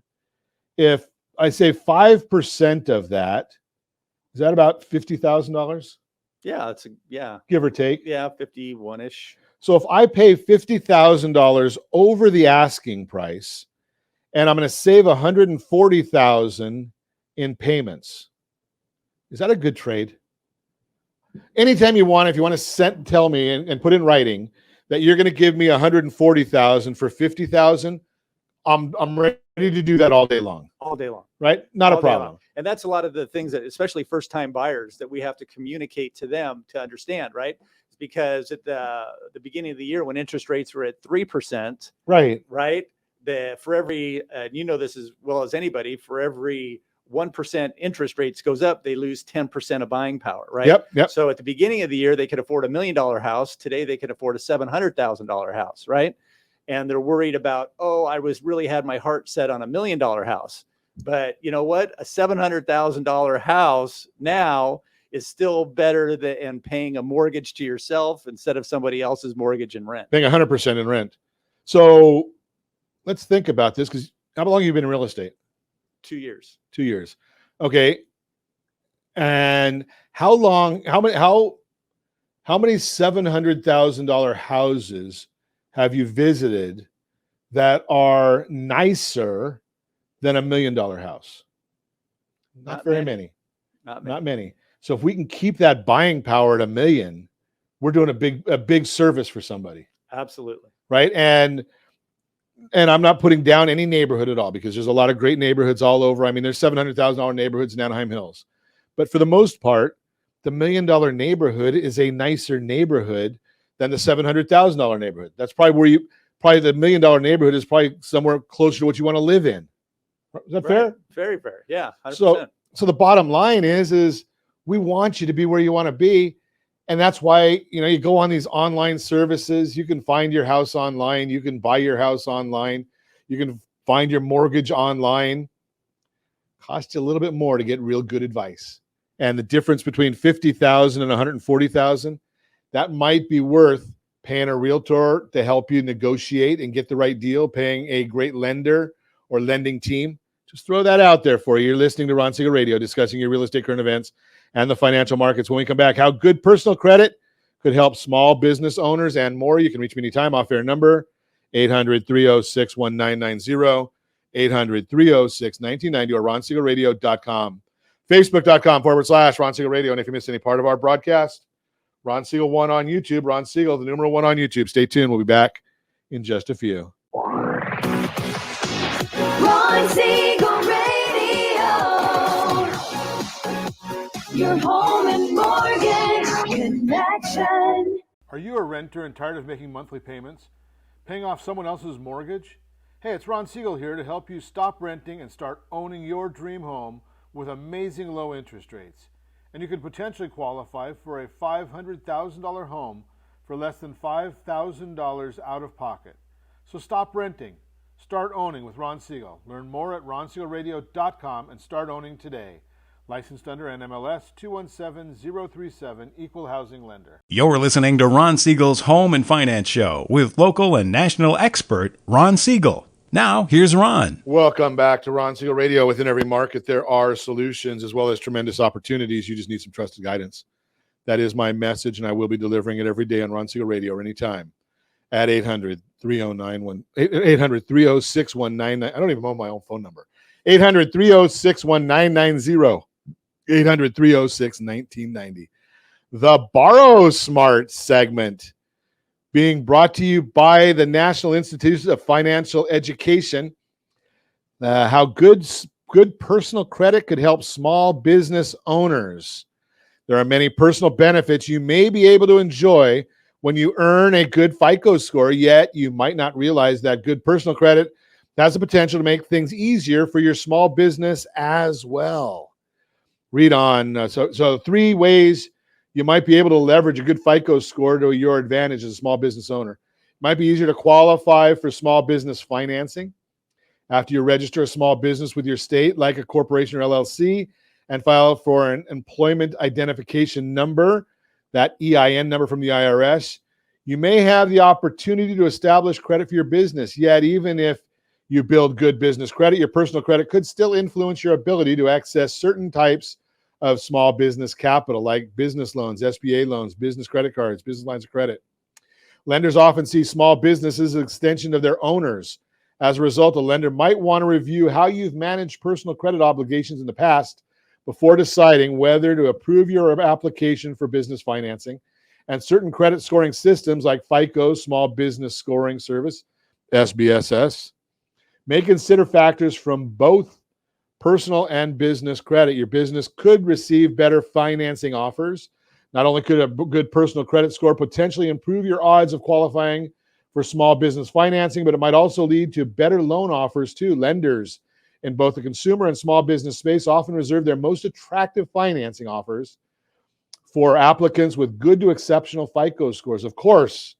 if I say 5% of that, is that about $50,000? Yeah, give or take. Yeah, 51-ish. So if I pay $50,000 over the asking price, and I'm going to save $140,000 in payments, is that a good trade? Anytime you want, if you want to tell me and put in writing that you're going to give me $140,000 for $50,000, I'm ready to do that all day long. All day long. Right? Not a problem. And that's a lot of the things that, especially first-time buyers, that we have to communicate to them to understand, right? Because at the beginning of the year when interest rates were at 3%, right? For every, this as well as anybody, for every 1% interest rates goes up, they lose 10% of buying power, right? Yep. So at the beginning of the year, they could afford $1 million house. Today, they can afford a $700,000 house, right? and they're worried about, oh, I was really had my heart set on $1 million house. But you know what? A $700,000 house now is still better than paying a mortgage to yourself instead of somebody else's mortgage and rent. Paying 100% in rent. So let's think about this, because how long have you been in real estate? 2 years. 2 years. Okay. And how many $700,000 houses have you visited that are nicer than $1 million house? Not very many. Not many. So if we can keep that buying power at $1 million, we're doing a big service for somebody. Absolutely. Right. And I'm not putting down any neighborhood at all, because there's a lot of great neighborhoods all over. I mean, there's $700,000 neighborhoods in Anaheim Hills. But for the most part, the $1 million neighborhood is a nicer neighborhood than the $700,000 neighborhood. That's probably where the $1 million neighborhood is probably somewhere closer to what you want to live in. Is that fair? Very fair. Yeah. 100%. So the bottom line is we want you to be where you want to be. And that's why, you go on these online services. You can find your house online. You can buy your house online. You can find your mortgage online. Cost you a little bit more to get real good advice. And the difference between $50,000 and $140,000, that might be worth paying a realtor to help you negotiate and get the right deal, paying a great lender or lending team. Just throw that out there for you. You're listening to Ron Siegel Radio, discussing your real estate current events and the financial markets. When we come back, how good personal credit could help small business owners and more. You can reach me anytime. Off-air number, 800-306-1990, 800-306-1990, or ronsiegelradio.com. Facebook.com/Ron Siegel Radio. And if you missed any part of our broadcast, Ron Siegel 1 on YouTube. Ron Siegel, the numeral 1 on YouTube. Stay tuned. We'll be back in just a few. Ron Siegel Radio, your home and mortgage connection. Are you a renter and tired of making monthly payments? Paying off someone else's mortgage? Hey, it's Ron Siegel here to help you stop renting and start owning your dream home with amazing low interest rates. And you could potentially qualify for a $500,000 home for less than $5,000 out of pocket. So stop renting. Start owning with Ron Siegel. Learn more at ronsiegelradio.com and start owning today. Licensed under NMLS 217037, Equal Housing Lender. You're listening to Ron Siegel's Home and Finance Show with local and national expert Ron Siegel. Now, here's Ron. Welcome back to Ron Siegel Radio. Within every market, there are solutions as well as tremendous opportunities. You just need some trusted guidance. That is my message, and I will be delivering it every day on Ron Siegel Radio or anytime at 800-306-1990. I don't even know my own phone number. 800-306-1990. 800-306-1990. The Borrow Smart segment being brought to you by the National Institute of Financial Education. How good personal credit could help small business owners. There are many personal benefits you may be able to enjoy when you earn a good FICO score, yet you might not realize that good personal credit has the potential to make things easier for your small business as well. Read on. So 3 ways you might be able to leverage a good FICO score to your advantage as a small business owner. It might be easier to qualify for small business financing after you register a small business with your state, like a corporation or LLC, and file for an employment identification number, that EIN number from the IRS. You may have the opportunity to establish credit for your business, yet even if you build good business credit, your personal credit could still influence your ability to access certain types of small business capital, like business loans, SBA loans, business credit cards, business lines of credit. Lenders often see small businesses as an extension of their owners. As a result, a lender might want to review how you've managed personal credit obligations in the past before deciding whether to approve your application for business financing. And certain credit scoring systems like FICO, Small Business Scoring Service, SBSS, may consider factors from both personal and business credit. Your business could receive better financing offers. Not only could a good personal credit score potentially improve your odds of qualifying for small business financing, but it might also lead to better loan offers too. Lenders in both the consumer and small business space often reserve their most attractive financing offers for applicants with good to exceptional FICO scores. Of course,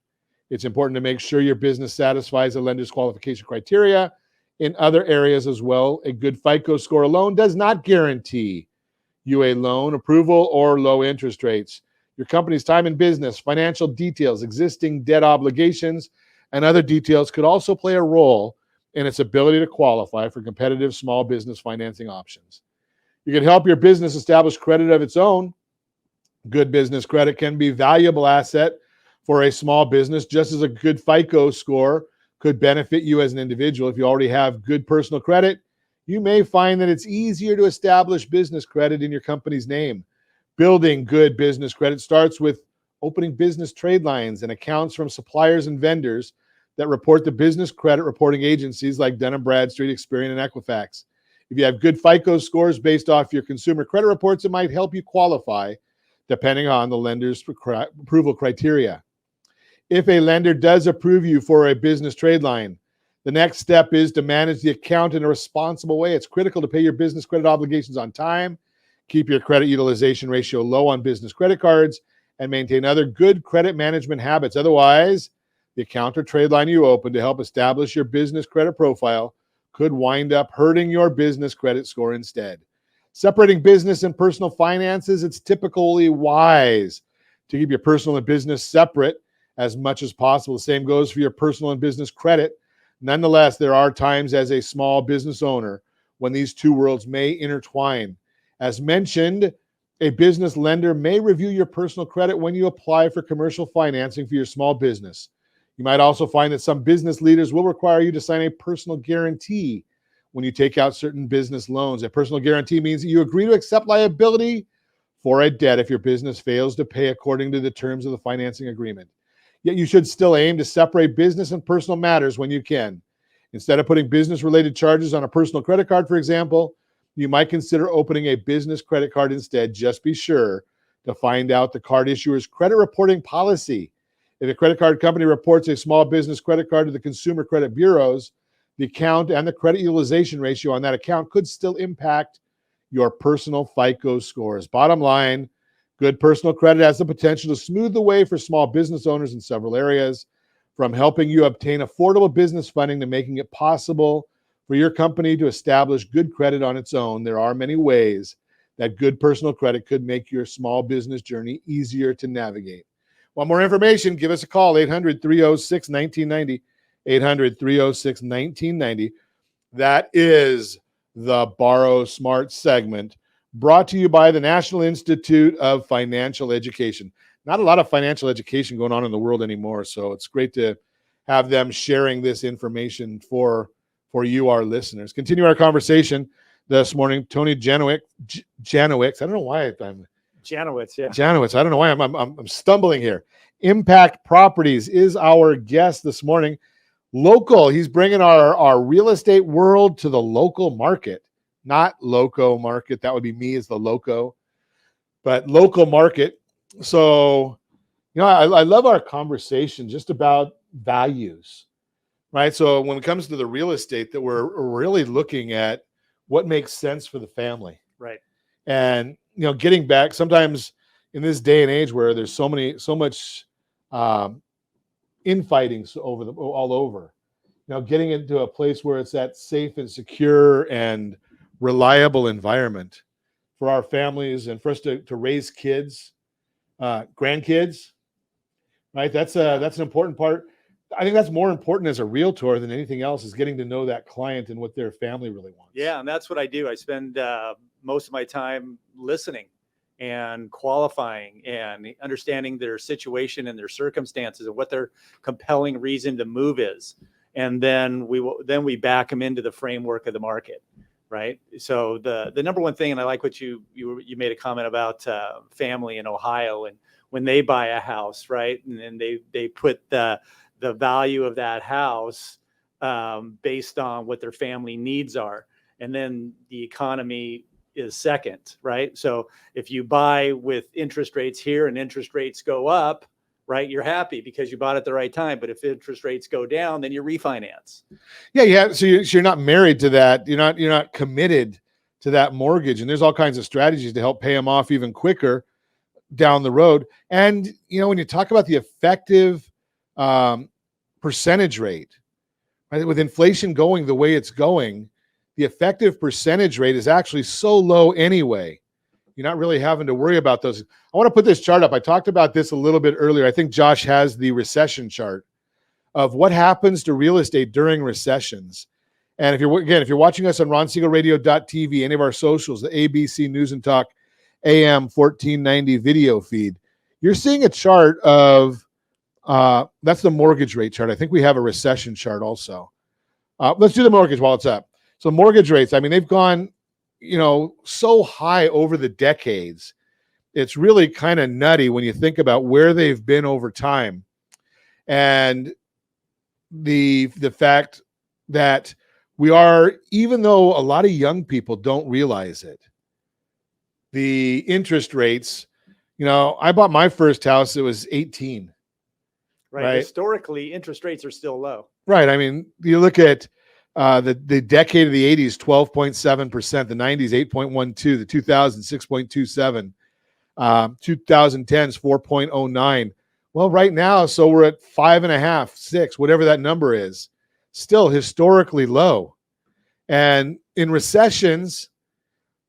It's important to make sure your business satisfies the lender's qualification criteria. In other areas as well, a good FICO score alone does not guarantee you a loan approval or low interest rates. Your company's time in business, financial details, existing debt obligations, and other details could also play a role in its ability to qualify for competitive small business financing options. You can help your business establish credit of its own. Good business credit can be a valuable asset for a small business, just as a good FICO score could benefit you as an individual. If you already have good personal credit, you may find that it's easier to establish business credit in your company's name. Building good business credit starts with opening business trade lines and accounts from suppliers and vendors that report to business credit reporting agencies like Dun & Bradstreet, Experian, and Equifax. If you have good FICO scores based off your consumer credit reports, it might help you qualify depending on the lender's approval criteria. If a lender does approve you for a business trade line, the next step is to manage the account in a responsible way. It's critical to pay your business credit obligations on time, keep your credit utilization ratio low on business credit cards, and maintain other good credit management habits. Otherwise, the account or trade line you open to help establish your business credit profile could wind up hurting your business credit score instead. Separating business and personal finances, it's typically wise to keep your personal and business separate as much as possible. The same goes for your personal and business credit. Nonetheless, there are times as a small business owner when these two worlds may intertwine. As mentioned, a business lender may review your personal credit when you apply for commercial financing for your small business. You might also find that some business leaders will require you to sign a personal guarantee when you take out certain business loans. A personal guarantee means that you agree to accept liability for a debt if your business fails to pay according to the terms of the financing agreement. Yet you should still aim to separate business and personal matters when you can. Instead of putting business-related charges on a personal credit card, for example, you might consider opening a business credit card instead. Just be sure to find out the card issuer's credit reporting policy. If a credit card company reports a small business credit card to the consumer credit bureaus, the account and the credit utilization ratio on that account could still impact your personal FICO scores. Bottom line, good personal credit has the potential to smooth the way for small business owners in several areas, from helping you obtain affordable business funding to making it possible for your company to establish good credit on its own. There are many ways that good personal credit could make your small business journey easier to navigate. Want more information? Give us a call, 800-306-1990, 800-306-1990. That is the Borrow Smart segment, brought to you by the National Institute of Financial Education. Not a lot of financial education going on in the world anymore, so it's great to have them sharing this information for you, our listeners. Continue our conversation this morning. Tony Janowicz. I don't know why I'm Janowicz, yeah. Janowicz. I don't know why I'm stumbling here. Impact Properties is our guest this morning. Local. He's bringing our real estate world to the local market, not loco market. That would be me as the loco, but local market. So, I love our conversation just about values, right? So when it comes to the real estate, that we're really looking at what makes sense for the family. Right. And, getting back sometimes in this day and age where there's so much infighting all over, getting into a place where it's that safe and secure and reliable environment for our families and for us to raise kids, grandkids, right? That's an important part. I think that's more important as a realtor than anything else, is getting to know that client and what their family really wants. Yeah, and that's what I do. I spend most of my time listening and qualifying and understanding their situation and their circumstances and what their compelling reason to move is. And then we back them into the framework of the market, right? So the number one thing, and I like what you made a comment about family in Ohio, and when they buy a house, right, and then they put the value of that house based on what their family needs are, and then the economy is second, right? So if you buy with interest rates here and interest rates go up, right, you're happy because you bought at the right time. But if interest rates go down, then you refinance. Yeah. So you're not married to that. You're not committed to that mortgage. And there's all kinds of strategies to help pay them off even quicker down the road. And when you talk about the effective percentage rate. Right? With inflation going the way it's going, the effective percentage rate is actually so low anyway. You're not really having to worry about those. I want to put this chart up. I talked about this a little bit earlier. I think Josh has the recession chart of what happens to real estate during recessions. And if you're watching us on RonSiegelRadio.tv, any of our socials, the ABC News and Talk AM 1490 video feed, you're seeing a chart of, that's the mortgage rate chart. I think we have a recession chart also. Let's do the mortgage while it's up. So mortgage rates, I mean, they've gone, so high over the decades. It's really kind of nutty when you think about where they've been over time. And the fact that we are, even though a lot of young people don't realize it, the interest rates, I bought my first house, it was 18. Right. Historically, interest rates are still low. Right. I mean, you look at the decade of the 80s, 12.7%, the 90s, 8.12, the 2000s, 6.27, 2010s, 4.09. Well, right now, so we're at 5.5, 6, whatever that number is, still historically low. And in recessions,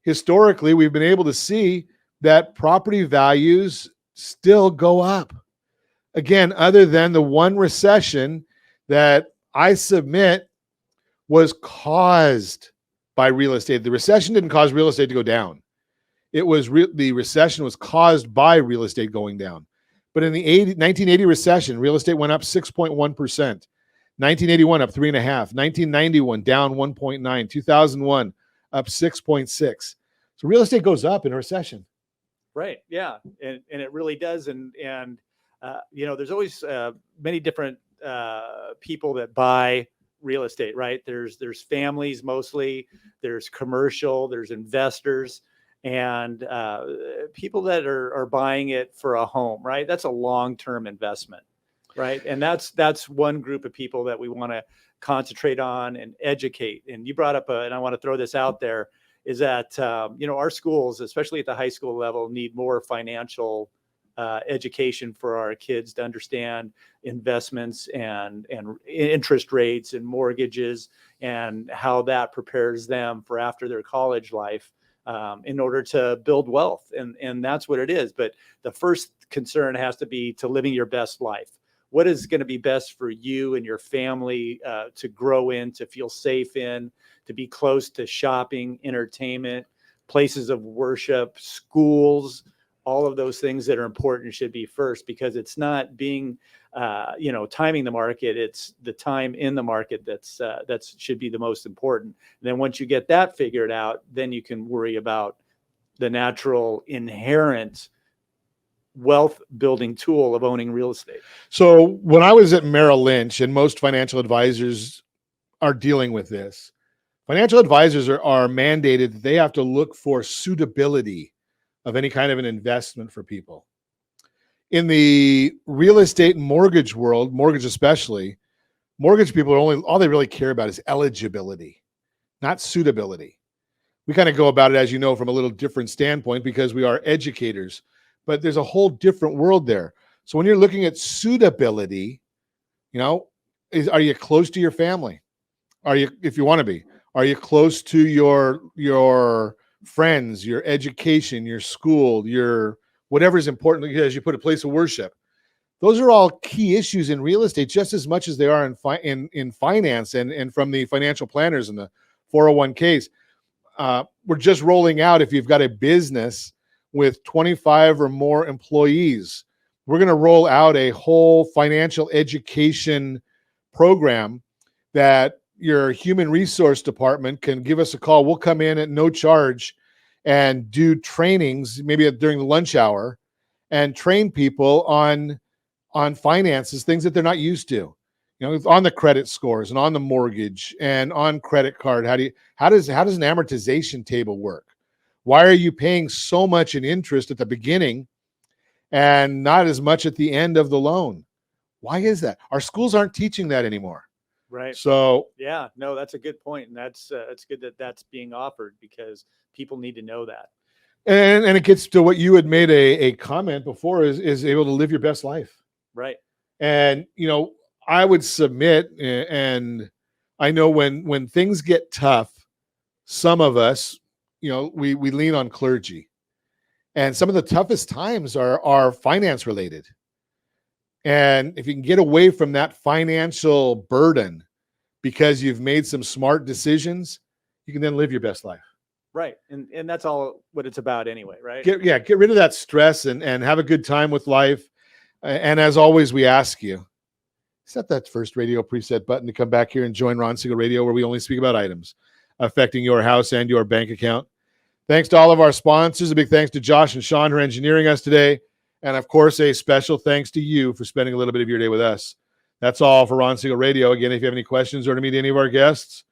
historically, we've been able to see that property values still go up. Again, other than the one recession that I submit was caused by real estate. The recession didn't cause real estate to go down. It was the recession was caused by real estate going down. But in the 1980 recession, real estate went up 6.1%. 1981 up 3.5%. 1991 down 1.9%. 2001 up 6.6%. So real estate goes up in a recession. Right. Yeah. And it really does. And there's always many different people that buy real estate, right? There's families mostly, there's commercial, there's investors, and people that are buying it for a home, right? That's a long-term investment, right? And that's one group of people that we want to concentrate on and educate. And you brought up, and I want to throw this out there, is that, our schools, especially at the high school level, need more financial education for our kids to understand investments and interest rates and mortgages and how that prepares them for after their college life in order to build wealth. And that's what it is. But the first concern has to be to living your best life. What is going to be best for you and your family to grow in, to feel safe in, to be close to shopping, entertainment, places of worship, schools. All of those things that are important should be first, because it's not being, timing the market. It's the time in the market that's should be the most important. And then once you get that figured out, then you can worry about the natural inherent wealth building tool of owning real estate. So when I was at Merrill Lynch, and most financial advisors are dealing with this, financial advisors are mandated that they have to look for suitability of any kind of an investment for people. In the real estate and mortgage world, mortgage especially, mortgage people are all they really care about is eligibility, not suitability. We kind of go about it, as you know, from a little different standpoint because we are educators, but there's a whole different world there. So when you're looking at suitability, are you close to your family? Are you, if you want to be, are you close to your friends, your education, your school, your whatever is important, as you put a place of worship? Those are all key issues in real estate, just as much as they are in finance and from the financial planners and the 401ks. We're just rolling out, if you've got a business with 25 or more employees, we're going to roll out a whole financial education program that your human resource department can give us a call. We'll come in at no charge and do trainings, maybe during the lunch hour, and train people on finances, things that they're not used to, on the credit scores and on the mortgage and on credit card. How does an amortization table work? Why are you paying so much in interest at the beginning and not as much at the end of the loan? Why is that? Our schools aren't teaching that anymore. Right. So yeah, no, that's a good point. And it's good that that's being offered, because people need to know that. And it gets to what you had made a comment before is able to live your best life. Right. And, I would submit, and I know when things get tough, some of us, we lean on clergy. And some of the toughest times are finance related. And if you can get away from that financial burden because you've made some smart decisions, you can then live your best life. Right. And that's all what it's about anyway, right? Get rid of that stress and have a good time with life. And as always, we ask you, set that first radio preset button to come back here and join Ron Siegel Radio, where we only speak about items affecting your house and your bank account. Thanks to all of our sponsors. A big thanks to Josh and Sean for engineering us today. And of course, a special thanks to you for spending a little bit of your day with us. That's all for Ron Siegel Radio. Again, if you have any questions or to meet any of our guests,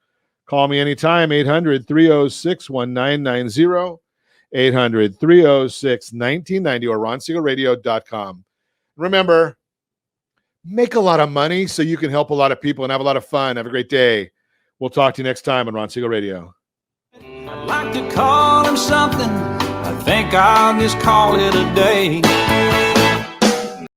call me anytime, 800-306-1990, 800-306-1990, or ronsiegelradio.com. Remember, make a lot of money so you can help a lot of people and have a lot of fun. Have a great day. We'll talk to you next time on Ron Siegel Radio. I'd like to call him something. I think I'll just call it a day.